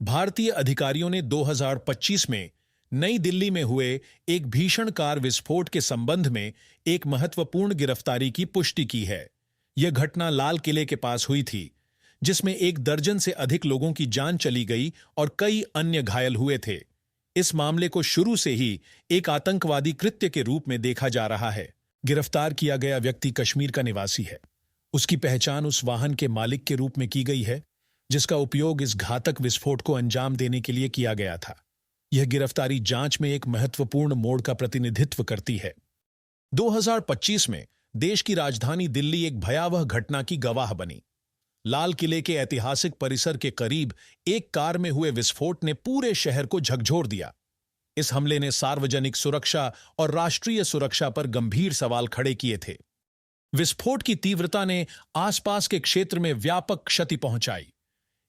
भारतीय अधिकारियों ने 2025 में नई दिल्ली में हुए एक भीषण कार विस्फोट के संबंध में एक महत्वपूर्ण गिरफ्तारी की पुष्टि की है। यह घटना लाल किले के पास हुई थी, जिसमें 1 दर्जन से अधिक लोगों की जान चली गई और कई अन्य घायल हुए थे। इस मामले को शुरू से ही एक आतंकवादी कृत्य के रूप में देखा जा रहा है। गिरफ्तार किया गया व्यक्ति कश्मीर का निवासी है। उसकी पहचान उस वाहन के मालिक के रूप में की गई है जिसका उपयोग इस घातक विस्फोट को अंजाम देने के लिए किया गया था। यह गिरफ्तारी जांच में एक महत्वपूर्ण मोड़ का प्रतिनिधित्व करती है। 2025 में देश की राजधानी दिल्ली एक भयावह घटना की गवाह बनी। लाल किले के ऐतिहासिक परिसर के करीब एक कार में हुए विस्फोट ने पूरे शहर को झकझोर दिया। इस हमले ने सार्वजनिक सुरक्षा और राष्ट्रीय सुरक्षा पर गंभीर सवाल खड़े किए थे। विस्फोट की तीव्रता ने आसपास के क्षेत्र में व्यापक क्षति पहुंचाई।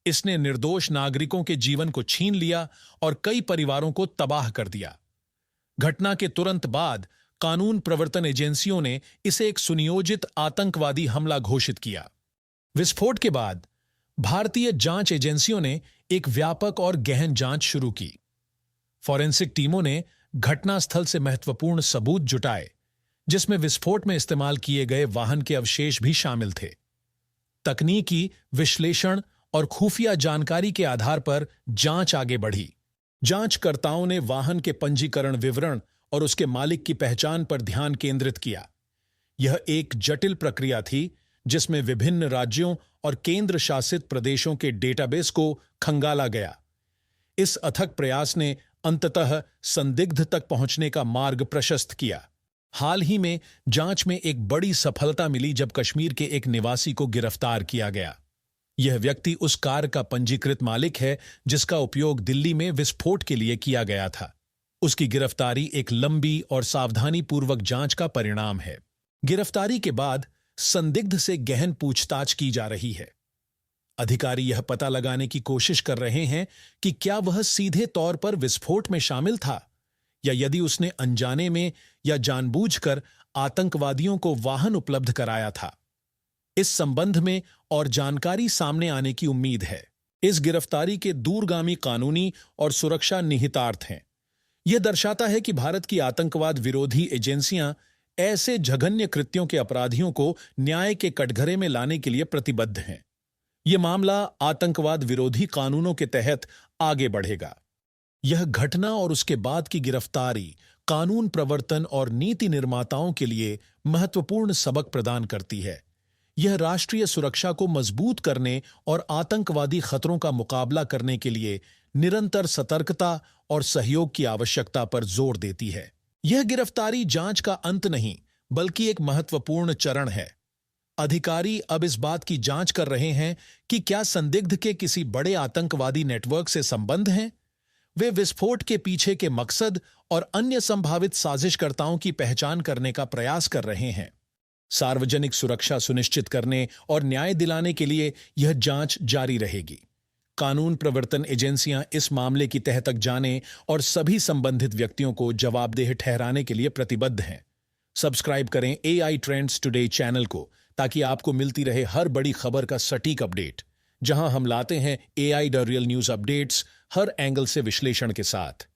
इसने निर्दोष नागरिकों के जीवन को छीन लिया और कई परिवारों को तबाह कर दिया। घटना के तुरंत बाद कानून प्रवर्तन एजेंसियों ने इसे एक सुनियोजित आतंकवादी हमला घोषित किया। विस्फोट के बाद भारतीय जांच एजेंसियों ने एक व्यापक और गहन जांच शुरू की। फॉरेंसिक टीमों ने घटनास्थल से महत्वपूर्ण सबूत जुटाए, जिसमें विस्फोट में इस्तेमाल किए गए वाहन के अवशेष भी शामिल थे। तकनीकी विश्लेषण और खुफिया जानकारी के आधार पर जांच आगे बढ़ी। जांचकर्ताओं ने वाहन के पंजीकरण विवरण और उसके मालिक की पहचान पर ध्यान केंद्रित किया। यह एक जटिल प्रक्रिया थी जिसमें विभिन्न राज्यों और केंद्र शासित प्रदेशों के डेटाबेस को खंगाला गया। इस अथक प्रयास ने अंततः संदिग्ध तक पहुंचने का मार्ग प्रशस्त किया। हाल ही में जांच में एक बड़ी सफलता मिली जब कश्मीर के एक निवासी को गिरफ्तार किया गया। यह व्यक्ति उस कार का पंजीकृत मालिक है जिसका उपयोग दिल्ली में विस्फोट के लिए किया गया था। उसकी गिरफ्तारी एक लंबी और सावधानीपूर्वक जांच का परिणाम है। गिरफ्तारी के बाद संदिग्ध से गहन पूछताछ की जा रही है। अधिकारी यह पता लगाने की कोशिश कर रहे हैं कि क्या वह सीधे तौर पर विस्फोट में शामिल था या यदि उसने अनजाने में या जानबूझकर आतंकवादियों को वाहन उपलब्ध कराया था। इस संबंध में और जानकारी सामने आने की उम्मीद है। इस गिरफ्तारी के दूरगामी कानूनी और सुरक्षा निहितार्थ हैं। यह दर्शाता है कि भारत की आतंकवाद विरोधी एजेंसियां ऐसे जघन्य कृत्यों के अपराधियों को न्याय के कटघरे में लाने के लिए प्रतिबद्ध हैं। यह मामला आतंकवाद विरोधी कानूनों के तहत आगे बढ़ेगा। यह घटना और उसके बाद की गिरफ्तारी कानून प्रवर्तन और नीति निर्माताओं के लिए महत्वपूर्ण सबक प्रदान करती है। यह राष्ट्रीय सुरक्षा को मजबूत करने और आतंकवादी खतरों का मुकाबला करने के लिए निरंतर सतर्कता और सहयोग की आवश्यकता पर जोर देती है। यह गिरफ्तारी जांच का अंत नहीं, बल्कि एक महत्वपूर्ण चरण है। अधिकारी अब इस बात की जांच कर रहे हैं कि क्या संदिग्ध के किसी बड़े आतंकवादी नेटवर्क से संबंध हैं। वे विस्फोट के पीछे के मकसद और अन्य संभावित साजिशकर्ताओं की पहचान करने का प्रयास कर रहे हैं। सार्वजनिक सुरक्षा सुनिश्चित करने और न्याय दिलाने के लिए यह जांच जारी रहेगी। कानून प्रवर्तन एजेंसियां इस मामले की तह तक जाने और सभी संबंधित व्यक्तियों को जवाबदेह ठहराने के लिए प्रतिबद्ध हैं। सब्सक्राइब करें AI ट्रेंड्स टुडे चैनल को ताकि आपको मिलती रहे हर बड़ी खबर का सटीक अपडेट, जहां हम लाते हैं AI the real news updates her angle से विश्लेषण के साथ।